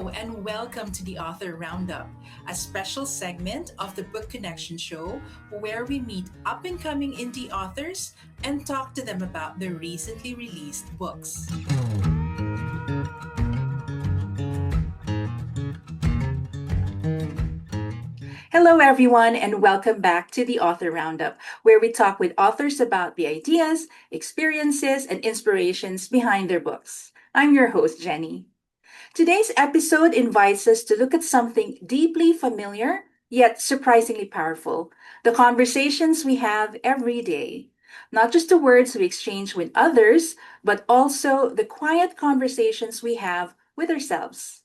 and welcome to the Author Roundup, a special segment of the Book Connection Show where we meet up and coming indie authors and talk to them about their recently released books. Hello, everyone, and welcome back to the Author Roundup, where we talk with authors about the ideas, experiences, and inspirations behind their books. I'm your host, Jenny. Today's episode invites us to look at something deeply familiar, yet surprisingly powerful: the conversations we have every day. Not just the words we exchange with others, but also the quiet conversations we have with ourselves.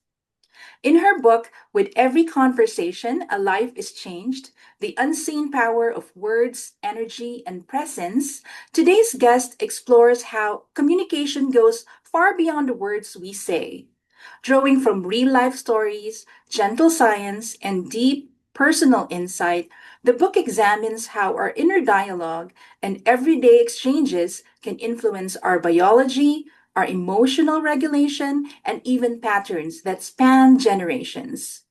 In her book, With Every Conversation, A Life is Changed: The Unseen Power of Words, Energy, and Presence, today's guest explores how communication goes far beyond the words we say. Drawing from real life stories, gentle science, and deep personal insight, the book examines how our inner dialogue and everyday exchanges can influence our biology, our emotional regulation, and even patterns that span generations.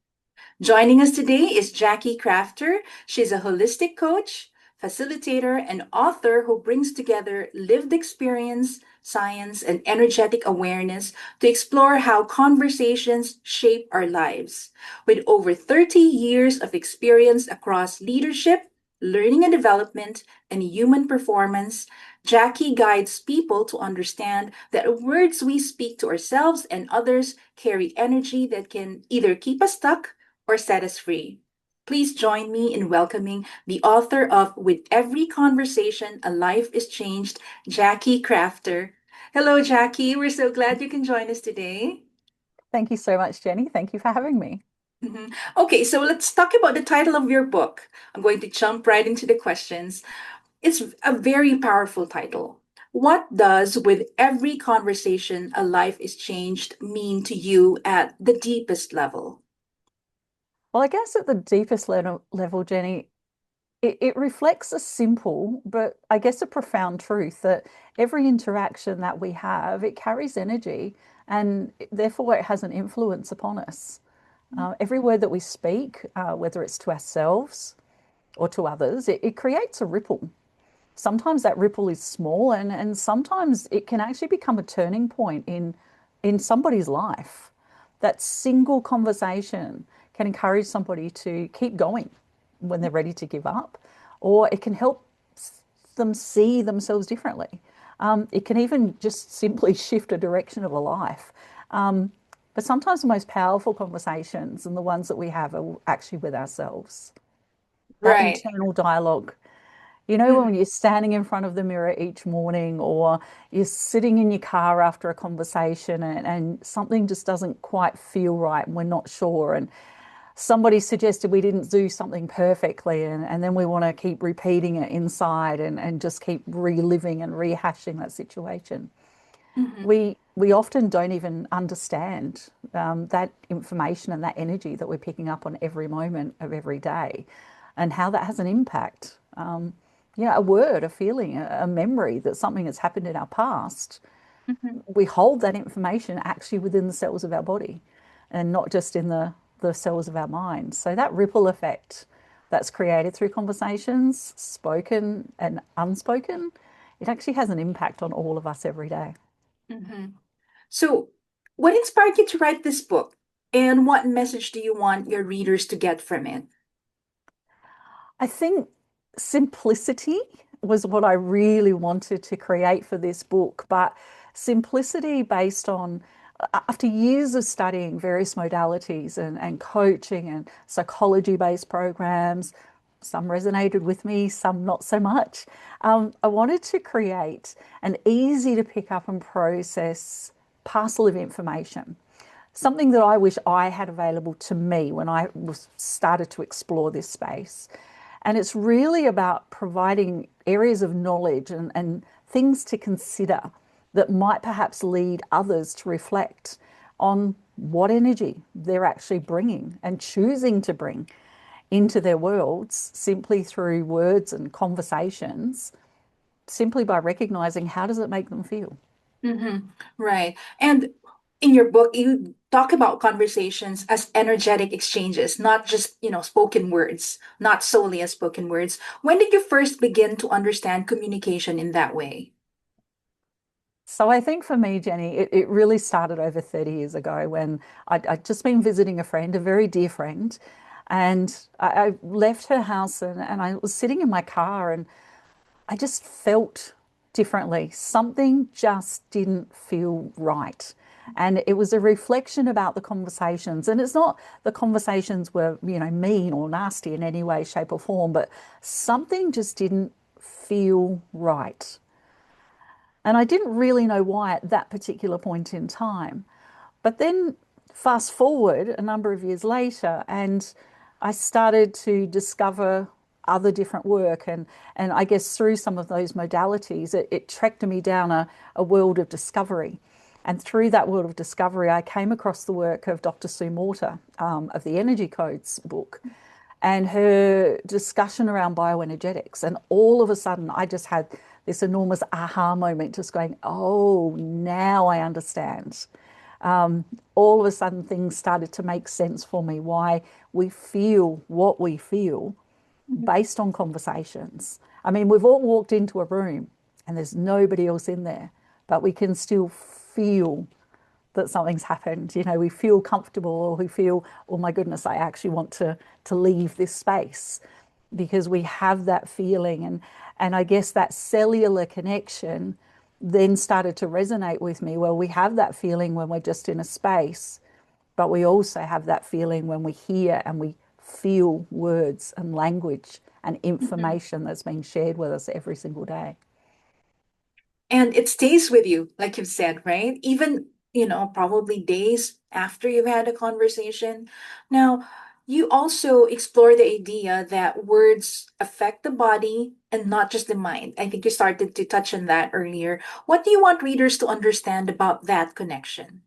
Joining us today is Jacqui Crafter. She's a holistic coach, facilitator, and author who brings together lived experience, science, and energetic awareness to explore how conversations shape our lives. With over 30 years of experience across leadership, learning and development, and human performance, Jackie guides people to understand that words we speak to ourselves and others carry energy that can either keep us stuck or set us free. Please join me in welcoming the author of With Every Conversation, A Life is Changed, Jacqui Crafter. Hello, Jackie. We're so glad you can join us today. Thank you so much, Jenny. Thank you for having me. Okay, so let's talk about the title of your book. I'm going to jump right into the questions. It's a very powerful title. What does With Every Conversation, A Life is Changed mean to you at the deepest level? Well, I guess at the deepest level, Jenny, it reflects a simple, but I guess a profound truth that every interaction that we have, it carries energy and therefore it has an influence upon us. Every word that we speak, whether it's to ourselves or to others, it creates a ripple. Sometimes that ripple is small and sometimes it can actually become a turning point in somebody's life. That single conversation can encourage somebody to keep going when they're ready to give up, or it can help them see themselves differently. It can even just simply shift a direction of a life. But sometimes the most powerful conversations and the ones that we have are actually with ourselves. That Right. internal dialogue. When you're standing in front of the mirror each morning, or you're sitting in your car after a conversation and something just doesn't quite feel right and we're not sure. And somebody suggested we didn't do something perfectly. And then we want to keep repeating it inside and just keep reliving and rehashing that situation. Mhm. We often don't even understand that information and that energy that we're picking up on every moment of every day and how that has an impact. A word, a feeling, a memory that something that's happened in our past, Mhm. we hold that information actually within the cells of our body and not just in the cells of our mind. So that ripple effect that's created through conversations, spoken and unspoken, it actually has an impact on all of us every day. Mhm. So, what inspired you to write this book? And what message do you want your readers to get from it? I think simplicity was what I really wanted to create for this book, but simplicity based on after years of studying various modalities and coaching and psychology based programs, some resonated with me, some not so much. I wanted to create an easy to pick up and process parcel of information, something that I wish I had available to me when I was started to explore this space. And it's really about providing areas of knowledge and things to consider that might perhaps lead others to reflect on what energy they're actually bringing and choosing to bring into their worlds simply through words and conversations, simply by recognizing how does it make them feel. Hmm. Right. And in your book, you talk about conversations as energetic exchanges, not just, spoken words, not solely as spoken words. When did you first begin to understand communication in that way? So I think for me, Jenny, it really started over 30 years ago when I'd just been visiting a friend, a very dear friend, and I left her house and I was sitting in my car and I just felt differently. Something just didn't feel right. And it was a reflection about the conversations. And it's not the conversations were, mean or nasty in any way, shape, or form, but something just didn't feel right. And I didn't really know why at that particular point in time. But then fast forward a number of years later, and I started to discover other different work. And I guess through some of those modalities, it tracked me down a world of discovery. And through that world of discovery, I came across the work of Dr. Sue Morter of the Energy Codes book and her discussion around bioenergetics. And all of a sudden, I just had this enormous aha moment, just going, oh, now I understand. All of a sudden, things started to make sense for me why we feel what we feel based on conversations. I mean, we've all walked into a room and there's nobody else in there, but we can still feel that something's happened. We feel comfortable or we feel, oh my goodness, I actually want to leave this space because we have that feeling. And I guess that cellular connection then started to resonate with me. Well, we have that feeling when we're just in a space, but we also have that feeling when we hear and we feel words and language and Mhm. information that's being shared with us every single day. And it stays with you, like you've said, right? Even, probably days after you've had a conversation. Now, you also explore the idea that words affect the body and not just the mind. I think you started to touch on that earlier. What do you want readers to understand about that connection?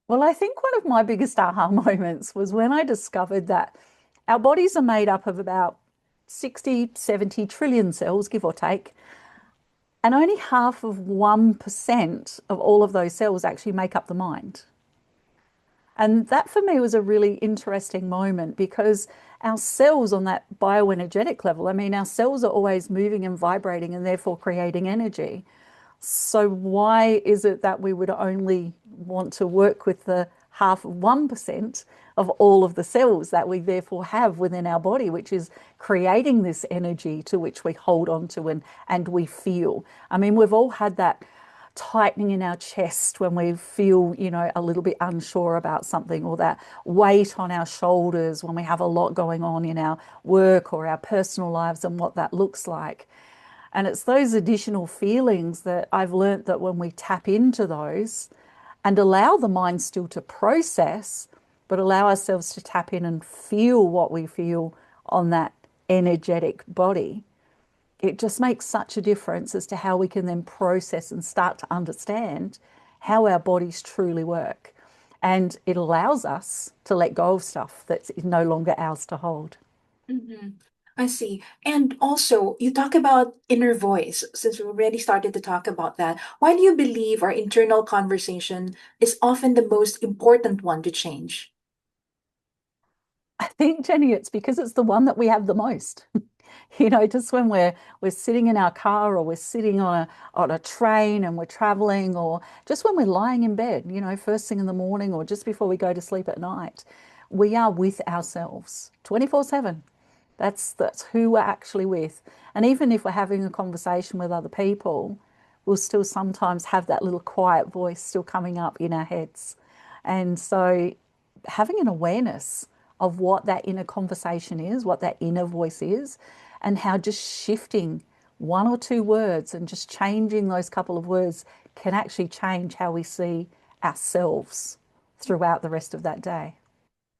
Well, I think one of my biggest aha moments was when I discovered that our bodies are made up of about 60, 70 trillion cells, give or take, and only half of 1% of all of those cells actually make up the mind. And that for me was a really interesting moment because our cells on that bioenergetic level, I mean, our cells are always moving and vibrating and therefore creating energy. So why is it that we would only want to work with the half of 1% of all of the cells that we therefore have within our body, which is creating this energy to which we hold on to and we feel? I mean, we've all had that tightening in our chest when we feel, a little bit unsure about something, or that weight on our shoulders when we have a lot going on in our work or our personal lives and what that looks like. And it's those additional feelings that I've learnt that when we tap into those and allow the mind still to process, but allow ourselves to tap in and feel what we feel on that energetic body, it just makes such a difference as to how we can then process and start to understand how our bodies truly work. And it allows us to let go of stuff that's no longer ours to hold. Mhm. I see. And also, you talk about inner voice, since we already started to talk about that. Why do you believe our internal conversation is often the most important one to change? I think, Jenny, it's because it's the one that we have the most. Just when we're sitting in our car or we're sitting on a train and we're traveling, or just when we're lying in bed, first thing in the morning or just before we go to sleep at night, we are with ourselves 24/7. That's who we're actually with. And even if we're having a conversation with other people, we'll still sometimes have that little quiet voice still coming up in our heads. And so having an awareness of what that inner conversation is, what that inner voice is, and how just shifting one or two words and just changing those couple of words can actually change how we see ourselves throughout the rest of that day.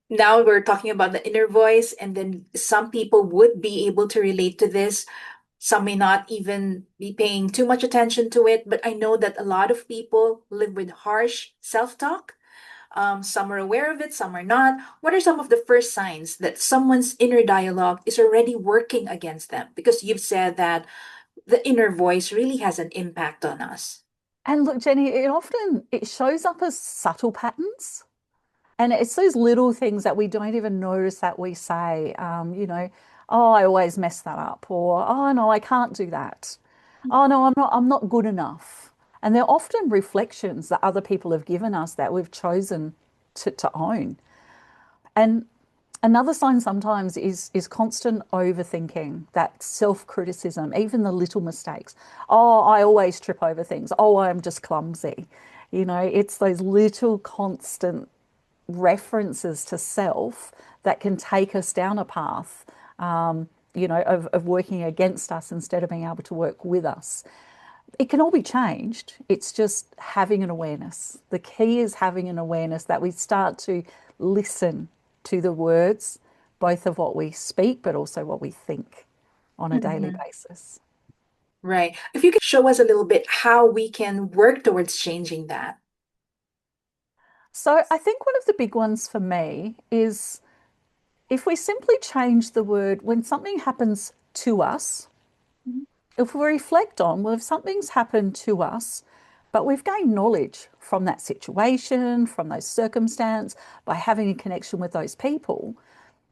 Now we're talking about the inner voice, and then some people would be able to relate to this. Some may not even be paying too much attention to it, but I know that a lot of people live with harsh self-talk. Some are aware of it, some are not. What are some of the first signs that someone's inner dialogue is already working against them? Because you've said that the inner voice really has an impact on us. And look, Jenny, it shows up as subtle patterns. And it's those little things that we don't even notice that we say, oh, I always mess that up, or oh no, I can't do that. Oh no, I'm not good enough. And they're often reflections that other people have given us that we've chosen to own. And another sign sometimes is constant overthinking, that self-criticism, even the little mistakes. Oh, I always trip over things. Oh, I'm just clumsy. It's those little constant references to self that can take us down a path, of working against us instead of being able to work with us. It can all be changed. It's just having an awareness. The key is having an awareness that we start to listen to the words, both of what we speak, but also what we think on a daily Mhm. basis. Right. If you could show us a little bit how we can work towards changing that. So I think one of the big ones for me is if we simply change the word when something happens to us, Mhm. if we reflect on, well, if something's happened to us, but we've gained knowledge from that situation, from those circumstance, by having a connection with those people,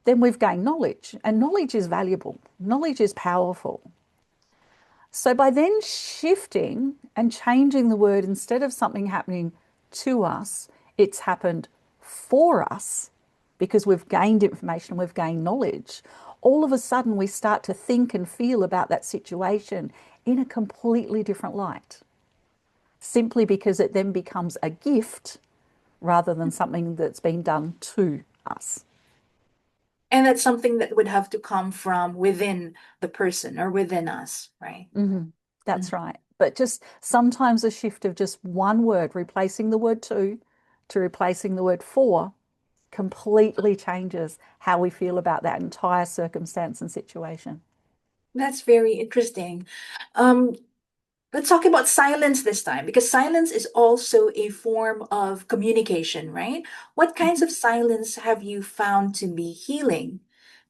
then we've gained knowledge. And knowledge is valuable, knowledge is powerful. So by then shifting and changing the word, instead of something happening to us, it's happened for us because we've gained information, we've gained knowledge. All of a sudden, we start to think and feel about that situation in a completely different light, simply because it then becomes a gift rather than something that's been done to us. And that's something that would have to come from within the person or within us, right? Mm-hmm. That's Mhm. right. But just sometimes a shift of just one word, replacing the word to replacing the word for, completely changes how we feel about that entire circumstance and situation. That's very interesting. Um, let's talk about silence this time because silence is also a form of communication, right? What kinds of silence have you found to be healing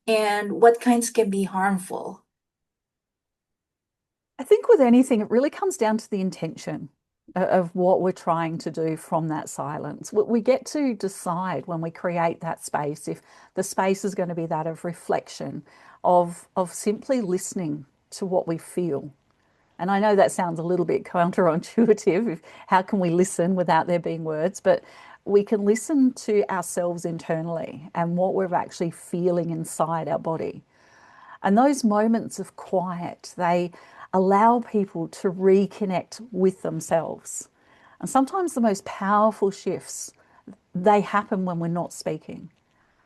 and what kinds can be harmful? I think with anything, it really comes down to the intention of what we're trying to do from that silence. We get to decide when we create that space if the space is going to be that of reflection, of simply listening to what we feel. And I know that sounds a little bit counterintuitive. How can we listen without there being words? But we can listen to ourselves internally and what we're actually feeling inside our body. And those moments of quiet, they allow people to reconnect with themselves. And sometimes the most powerful shifts, they happen when we're not speaking,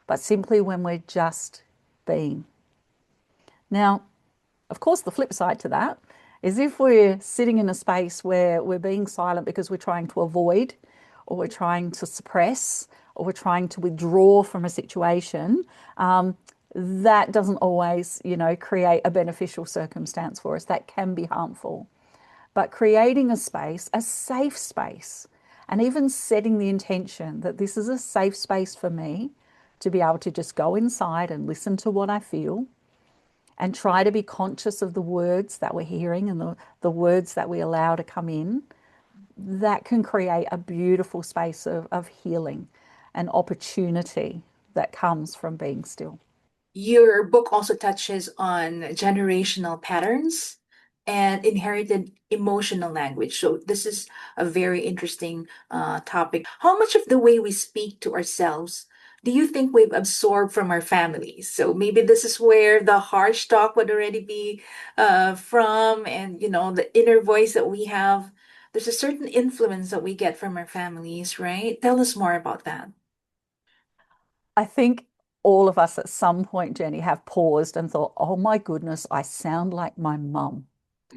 but simply when we're just being. Now, of course, the flip side to that is if we're sitting in a space where we're being silent because we're trying to avoid, or we're trying to suppress, or we're trying to withdraw from a situation, that doesn't always, create a beneficial circumstance for us. That can be harmful. But creating a space, a safe space, and even setting the intention that this is a safe space for me to be able to just go inside and listen to what I feel and try to be conscious of the words that we're hearing and the words that we allow to come in, that can create a beautiful space of healing and opportunity that comes from being still. Your book also touches on generational patterns and inherited emotional language. So, this is a very interesting topic. How much of the way we speak to ourselves do you think we've absorbed from our families? So, maybe this is where the harsh talk would already be from, and the inner voice that we have. There's a certain influence that we get from our families, right? Tell us more about that. I think all of us at some point, Jenny, have paused and thought, oh my goodness, I sound like my mum.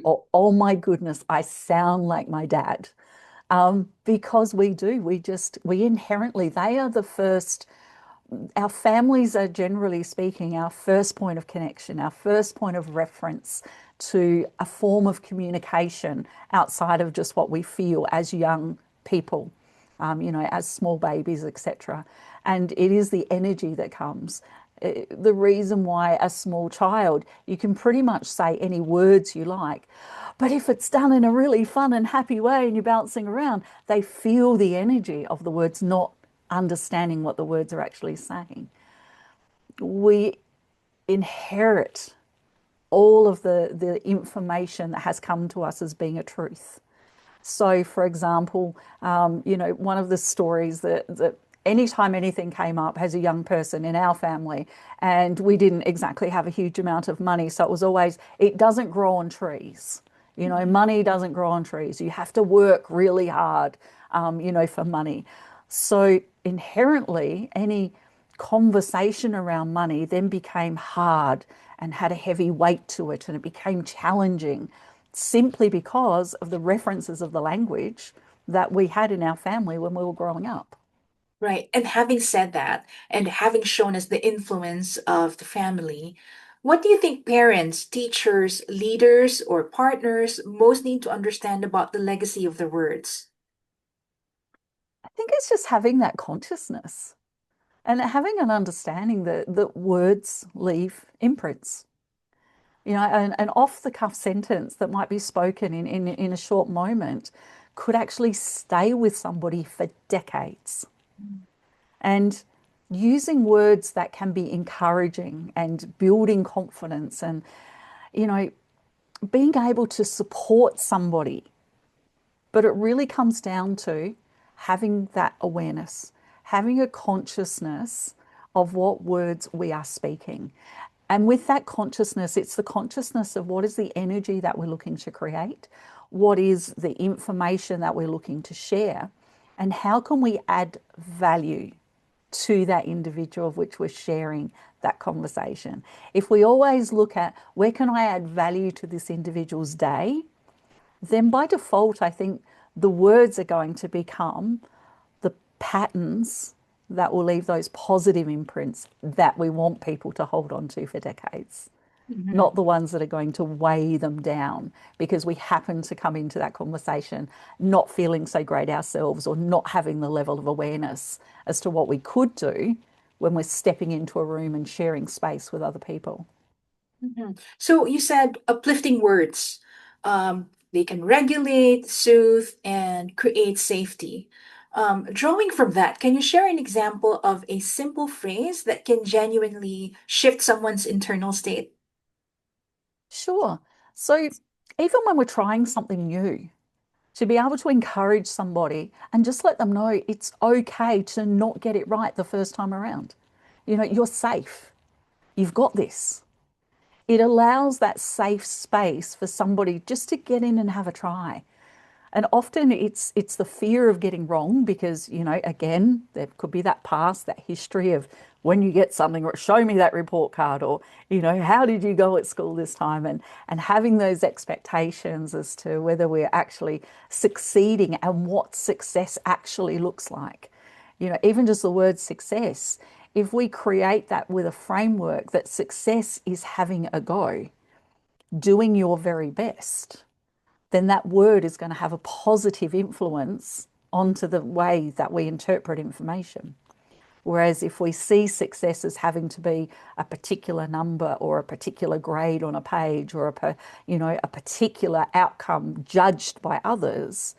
Or, oh my goodness, I sound like my dad. Because we do, we inherently, they are the first, our families are generally speaking our first point of connection, our first point of reference to a form of communication outside of just what we feel as young people, as small babies, etc. And it is the energy that comes. The reason why a small child, you can pretty much say any words you like, but if it's done in a really fun and happy way and you're bouncing around, they feel the energy of the words, not understanding what the words are actually saying. We inherit all of the information that has come to us as being a truth. So, for example, one of the stories that anytime anything came up as a young person in our family, and we didn't exactly have a huge amount of money, so it was always, it doesn't grow on trees. Money doesn't grow on trees. You have to work really hard, for money. So inherently, any conversation around money then became hard and had a heavy weight to it, and it became challenging simply because of the references of the language that we had in our family when we were growing up. Right. And having said that, and having shown us the influence of the family, what do you think parents, teachers, leaders, or partners most need to understand about the legacy of their words? I think it's just having that consciousness and having an understanding that words leave imprints. An off the cuff sentence that might be spoken in a short moment could actually stay with somebody for decades. And using words that can be encouraging and building confidence and, you know, being able to support somebody. But it really comes down to having that awareness, having a consciousness of what words we are speaking. And with that consciousness, it's the consciousness of what is the energy that we're looking to create, what is the information that we're looking to share, and how can we add value to that individual of which we're sharing that conversation. If we always look at where can I add value to this individual's day, then by default, I think the words are going to become the patterns that will leave those positive imprints that we want people to hold on to for decades, not the ones that are going to weigh them down because we happen to come into that conversation not feeling so great ourselves or not having the level of awareness as to what we could do when we're stepping into a room and sharing space with other people. So you said uplifting words. They can regulate, soothe, and create safety. Drawing from that, can you share an example of a simple phrase that can genuinely shift someone's internal state? Sure. So even when we're trying something new, to be able to encourage somebody and just let them know it's okay to not get it right the first time around. You're safe. You've got this. It allows that safe space for somebody just to get in and have a try. And often it's the fear of getting wrong because, again, there could be that past, that history of when you get something, or show me that report card, or, how did you go at school this time? And having those expectations as to whether we're actually succeeding and what success actually looks like. Even just the word success, if we create that with a framework that success is having a go, doing your very best, then that word is going to have a positive influence onto the way that we interpret information. Whereas if we see success as having to be a particular number or a particular grade on a page or a particular outcome judged by others,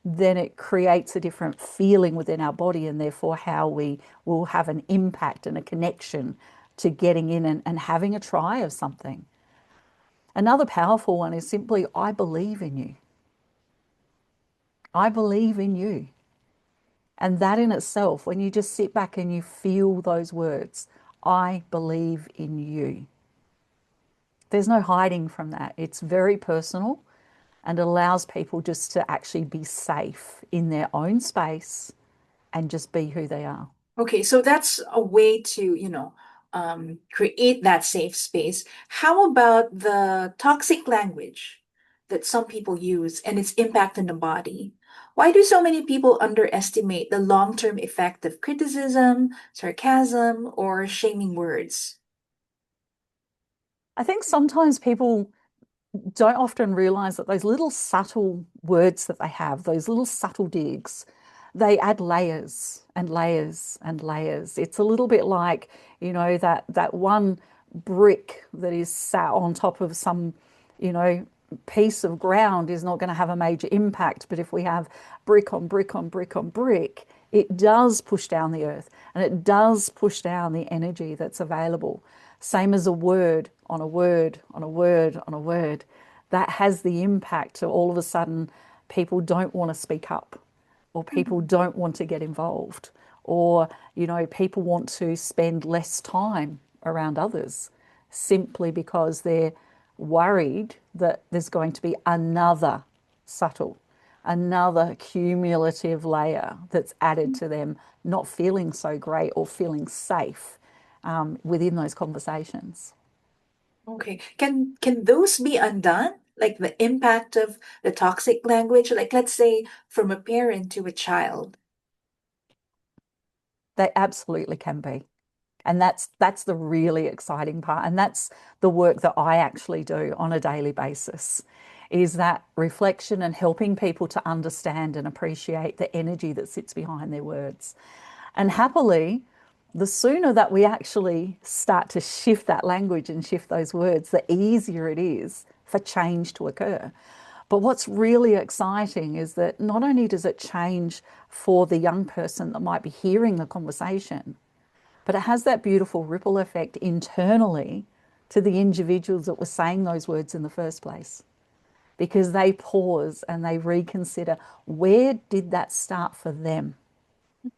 then it creates a different feeling within our body and therefore how we will have an impact and a connection to getting in and having a try of something. Another powerful one is simply, I believe in you. I believe in you. And that in itself, when you just sit back and you feel those words, I believe in you. There's no hiding from that. It's very personal and allows people just to actually be safe in their own space and just be who they are. Okay, so that's a way to, create that safe space. How about the toxic language that some people use and its impact on the body? Why do so many people underestimate the long-term effect of criticism, sarcasm, or shaming words? I think sometimes people don't often realize that those little subtle words that they have, those little subtle digs, they add layers and layers and layers. It's a little bit like, that one brick that is sat on top of some, you know, piece of ground is not going to have a major impact. But if we have brick on brick on brick on brick, it does push down the earth and it does push down the energy that's available. Same as a word on a word on a word on a word. That has the impact to all of a sudden people don't want to speak up, or people Mhm. don't want to get involved, or people want to spend less time around others simply because they're worried that there's going to be another cumulative layer that's added to them not feeling so great or feeling safe within those conversations. Okay. Can those be undone? Like the impact of the toxic language, like let's say from a parent to a child. They absolutely can be. And that's the really exciting part. And that's the work that I actually do on a daily basis, is that reflection and helping people to understand and appreciate the energy that sits behind their words. And happily, the sooner that we actually start to shift that language and shift those words, the easier it is for change to occur. But what's really exciting is that not only does it change for the young person that might be hearing the conversation, but it has that beautiful ripple effect internally to the individuals that were saying those words in the first place, because they pause and they reconsider, where did that start for them?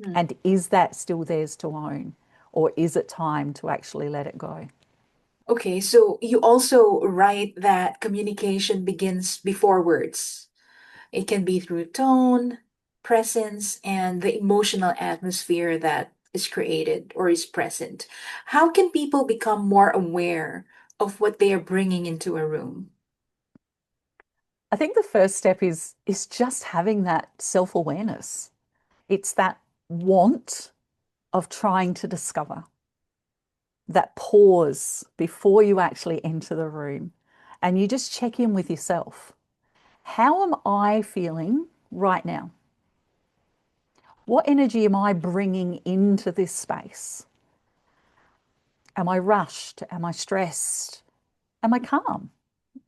Mhm. And is that still theirs to own? Or is it time to actually let it go? Okay, so you also write that communication begins before words. It can be through tone, presence, and the emotional atmosphere that is created or is present. How can people become more aware of what they are bringing into a room? I think the first step is just having that self-awareness. It's that want of trying to discover, that pause before you actually enter the room, and you just check in with yourself. How am I feeling right now? What energy am I bringing into this space? Am I rushed? Am I stressed? Am I calm?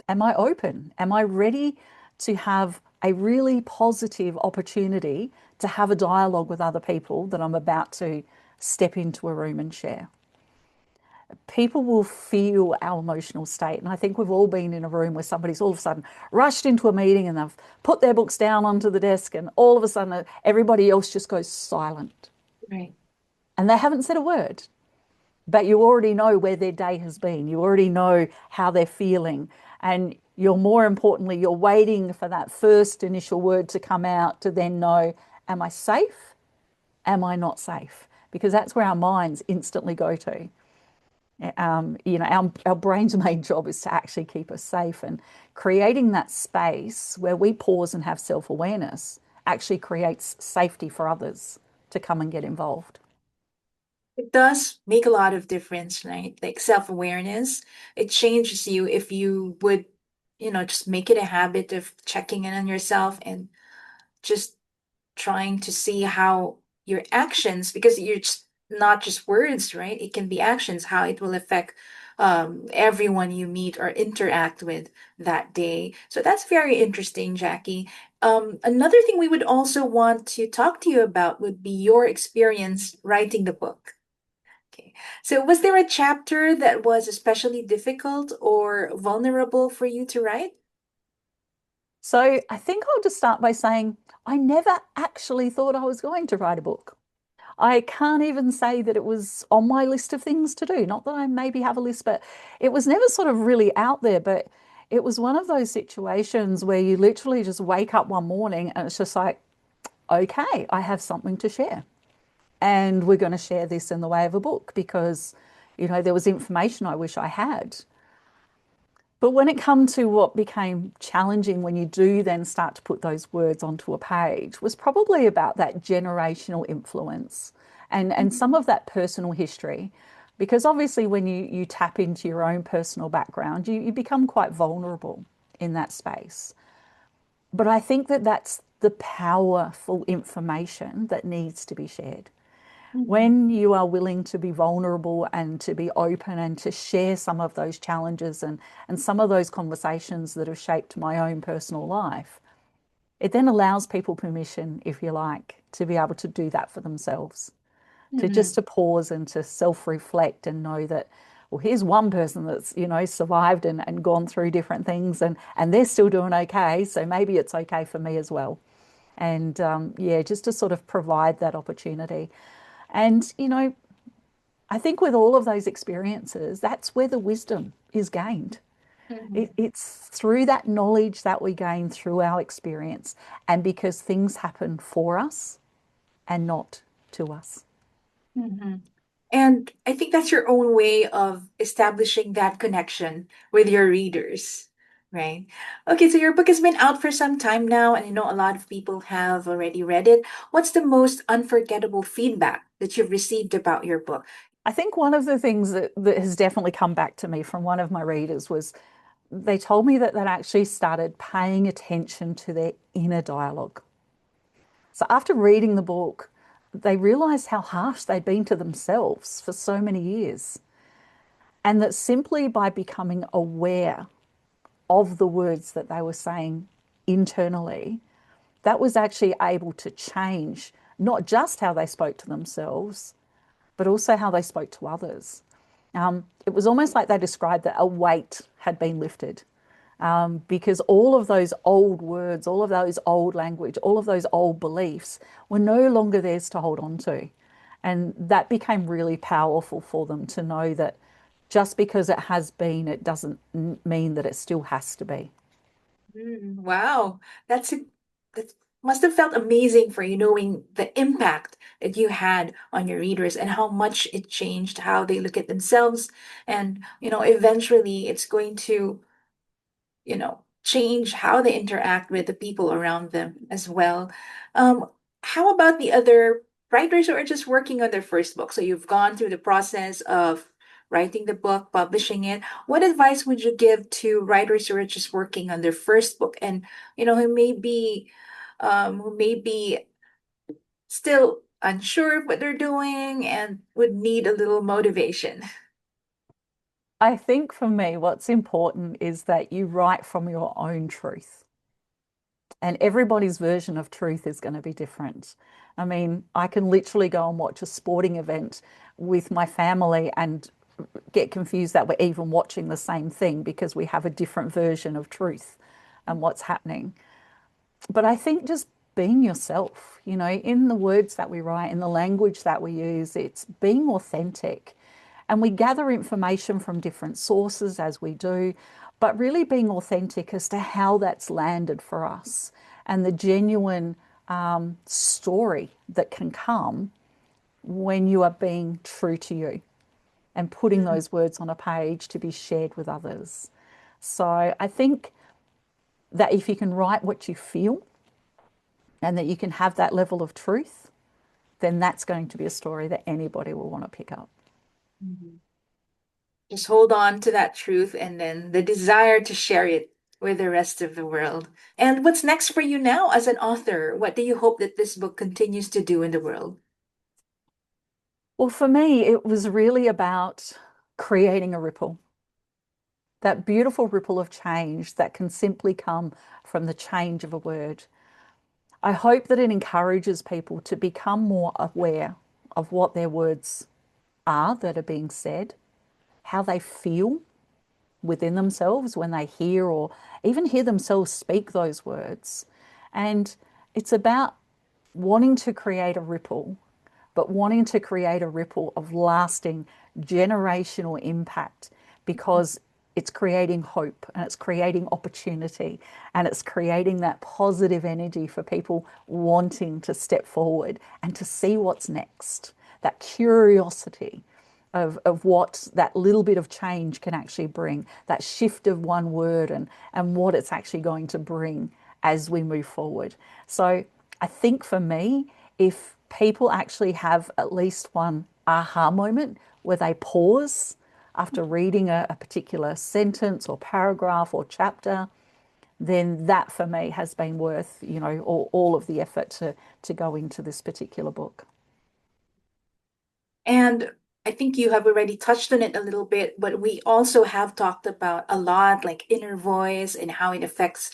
Am I open? Am I ready to have a really positive opportunity to have a dialogue with other people that I'm about to step into a room and share? People will feel our emotional state. And I think we've all been in a room where somebody's all of a sudden rushed into a meeting and they've put their books down onto the desk, and all of a sudden everybody else just goes silent. Right. And they haven't said a word, but you already know where their day has been. You already know how they're feeling. And you're, more importantly, you're waiting for that first initial word to come out to then know, am I safe? Am I not safe? Because that's where our minds instantly go to. Our brain's main job is to actually keep us safe, and creating that space where we pause and have self-awareness actually creates safety for others to come and get involved. It does make a lot of difference, right? Like self-awareness, it changes you if you would, just make it a habit of checking in on yourself and just trying to see how your actions, because you're just not just words, right? It can be actions, how it will affect everyone you meet or interact with that day. So that's very interesting, Jacqui. Another thing we would also want to talk to you about would be your experience writing the book. Okay. So was there a chapter that was especially difficult or vulnerable for you to write? So I think I'll just start by saying I never actually thought I was going to write a book. I can't even say that it was on my list of things to do. Not that I maybe have a list, but it was never sort of really out there. But it was one of those situations where you literally just wake up one morning and it's just like, okay, I have something to share. And we're going to share this in the way of a book because, there was information I wish I had. But when it come to what became challenging when you do then start to put those words onto a page was probably about that generational influence and some Mhm. of that personal history. Because obviously when you tap into your own personal background, you become quite vulnerable in that space. But I think that that's the powerful information that needs to be shared. Mhm. When you are willing to be vulnerable and to be open and to share some of those challenges and some of those conversations that have shaped my own personal life, it then allows people permission, if you like, to be able to do that for themselves, to just Mhm. to pause and to self-reflect and know that, well, here's one person that's, survived and gone through different things and they're still doing okay. So maybe it's okay for me as well. And yeah, just to sort of provide that opportunity. And, I think with all of those experiences, that's where the wisdom is gained. Mhm. It's through that knowledge that we gain through our experience, and because things happen for us and not to us. Mhm. And I think that's your own way of establishing that connection with your readers, right? Okay, so your book has been out for some time now, and I know a lot of people have already read it. What's the most unforgettable feedback that you've received about your book? I think one of the things that has definitely come back to me from one of my readers was they told me that they'd actually started paying attention to their inner dialogue. So after reading the book, they realized how harsh they'd been to themselves for so many years. And that simply by becoming aware of the words that they were saying internally, that was actually able to change not just how they spoke to themselves, but also how they spoke to others. It was almost like they described that a weight had been lifted, because all of those old words, all of those old language, all of those old beliefs were no longer theirs to hold on to. And that became really powerful for them to know that just because it has been, it doesn't mean that it still has to be. Wow, that must have felt amazing for you, knowing the impact that you had on your readers and how much it changed how they look at themselves. And, eventually it's going to change how they interact with the people around them as well. Um, how about the other writers who are just working on their first book? So you've gone through the process of writing the book, publishing it. What advice would you give to writers who are just working on their first book and who may be still unsure of what they're doing and would need a little motivation? I think for me, what's important is that you write from your own truth. And everybody's version of truth is going to be different. I mean, I can literally go and watch a sporting event with my family and get confused that we're even watching the same thing because we have a different version of truth and what's happening. But I think just being yourself, in the words that we write, in the language that we use, it's being authentic. And we gather information from different sources as we do, but really being authentic as to how that's landed for us and the genuine story that can come when you are being true to you and putting Mm. those words on a page to be shared with others. So I think that if you can write what you feel and that you can have that level of truth, then that's going to be a story that anybody will want to pick up. Mhm. Just hold on to that truth and then the desire to share it with the rest of the world. And what's next for you now as an author? What do you hope that this book continues to do in the world? Well, for me, it was really about creating a ripple, that beautiful ripple of change that can simply come from the change of a word. I hope that it encourages people to become more aware of what their words are that are being said, how they feel within themselves when they hear or even hear themselves speak those words. And it's about wanting to create a ripple, but wanting to create a ripple of lasting generational impact because it's creating hope and it's creating opportunity and it's creating that positive energy for people wanting to step forward and to see what's next. That curiosity of what that little bit of change can actually bring, that shift of one word and what it's actually going to bring as we move forward. So I think for me, if people actually have at least one aha moment where they pause after reading a particular sentence or paragraph or chapter, then that for me has been worth, all of the effort to go into this particular book. And I think you have already touched on it a little bit, but we also have talked about a lot like inner voice and how it affects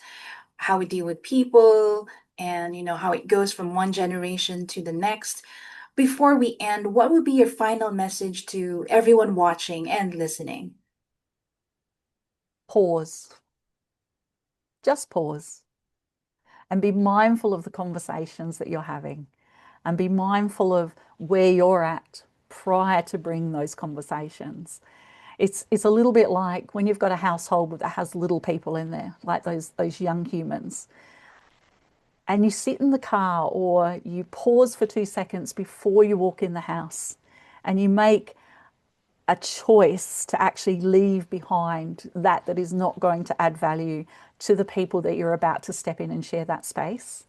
how we deal with people and how it goes from one generation to the next. Before we end, what would be your final message to everyone watching and listening? Pause, just pause, and be mindful of the conversations that you're having, and be mindful of where you're at prior to bringing those conversations. It's a little bit like when you've got a household that has little people in there, like those young humans, and you sit in the car or you pause for 2 seconds before you walk in the house, and you make a choice to actually leave behind that is not going to add value to the people that you're about to step in and share that space.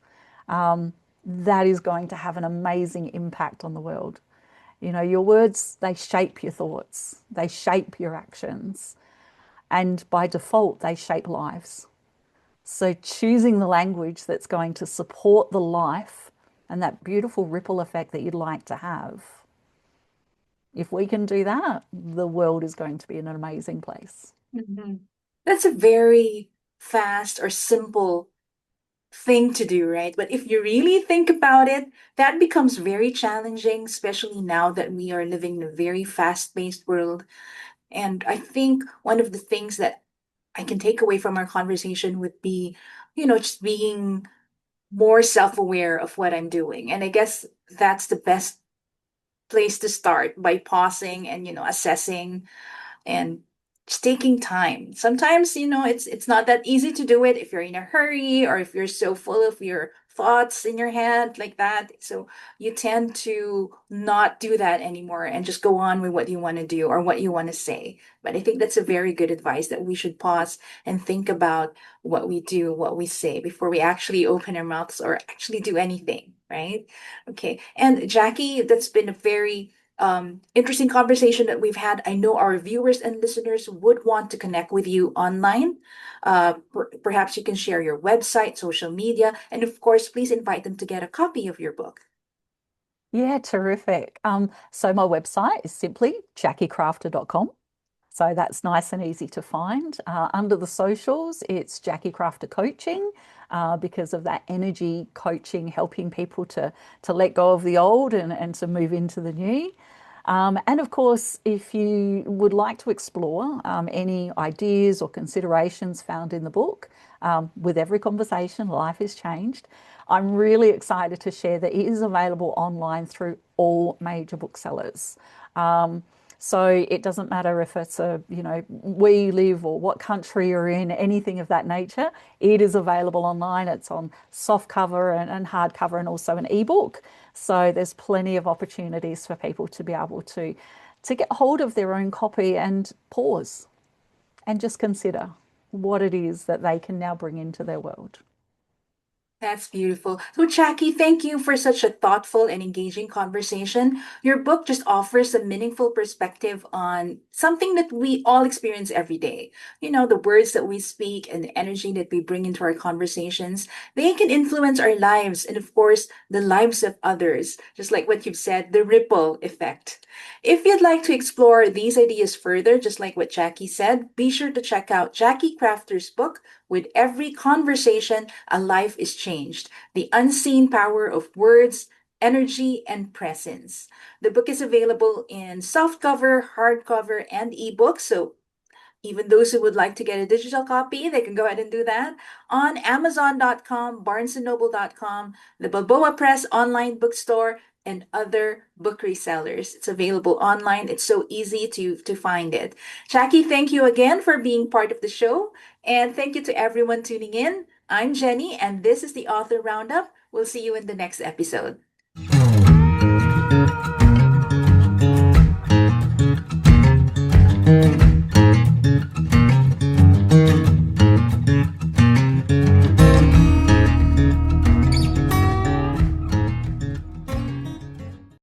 That is going to have an amazing impact on the world. Your words, they shape your thoughts, they shape your actions, and by default, they shape lives. So choosing the language that's going to support the life and that beautiful ripple effect that you'd like to have, if we can do that, the world is going to be an amazing place. Mhm. That's a very fast or simple thing to do, right? But if you really think about it, that becomes very challenging, especially now that we are living in a very fast-paced world. And I think one of the things that I can take away from our conversation would be, just being more self-aware of what I'm doing. And I guess that's the best place to start by pausing and, assessing and just taking time. Sometimes, it's not that easy to do it if you're in a hurry or if you're so full of your thoughts in your head like that. So you tend to not do that anymore and just go on with what you want to do or what you want to say. But I think that's a very good advice that we should pause and think about what we do, what we say before we actually open our mouths or actually do anything, right? Okay. And Jacqui, that's been a very interesting conversation that we've had. I know our viewers and listeners would want to connect with you online. Perhaps you can share your website, social media, and of course, please invite them to get a copy of your book. Yeah, terrific. So my website is simply jacquicrafter.com. So that's nice and easy to find. Under the socials, it's Jacqui Crafter Coaching, because of that energy coaching, helping people to let go of the old and to move into the new. And of course, if you would like to explore any ideas or considerations found in the book, with every conversation, life is changed. I'm really excited to share that it is available online through all major booksellers. So it doesn't matter if it's where you live or what country you're in, anything of that nature. It is available online. It's on soft cover and hardcover and also an ebook. So there's plenty of opportunities for people to be able to get hold of their own copy and pause and just consider what it is that they can now bring into their world. That's beautiful. So, Jackie, thank you for such a thoughtful and engaging conversation. Your book just offers a meaningful perspective on something that we all experience every day. The words that we speak and the energy that we bring into our conversations, they can influence our lives and, of course, the lives of others, just like what you've said, the ripple effect. If you'd like to explore these ideas further, just like what Jackie said, be sure to check out Jacqui Crafter's book, With Every Conversation, a Life is Changed: The Unseen Power of Words, Energy, and Presence. The book is available in softcover, hardcover, and ebook. So even those who would like to get a digital copy, they can go ahead and do that on Amazon.com, BarnesandNoble.com, the Balboa Press online bookstore, and other book resellers. It's available online. It's so easy to find it. Jackie, thank you again for being part of the show. And thank you to everyone tuning in. I'm Jenny, and this is the Author Roundup. We'll see you in the next episode.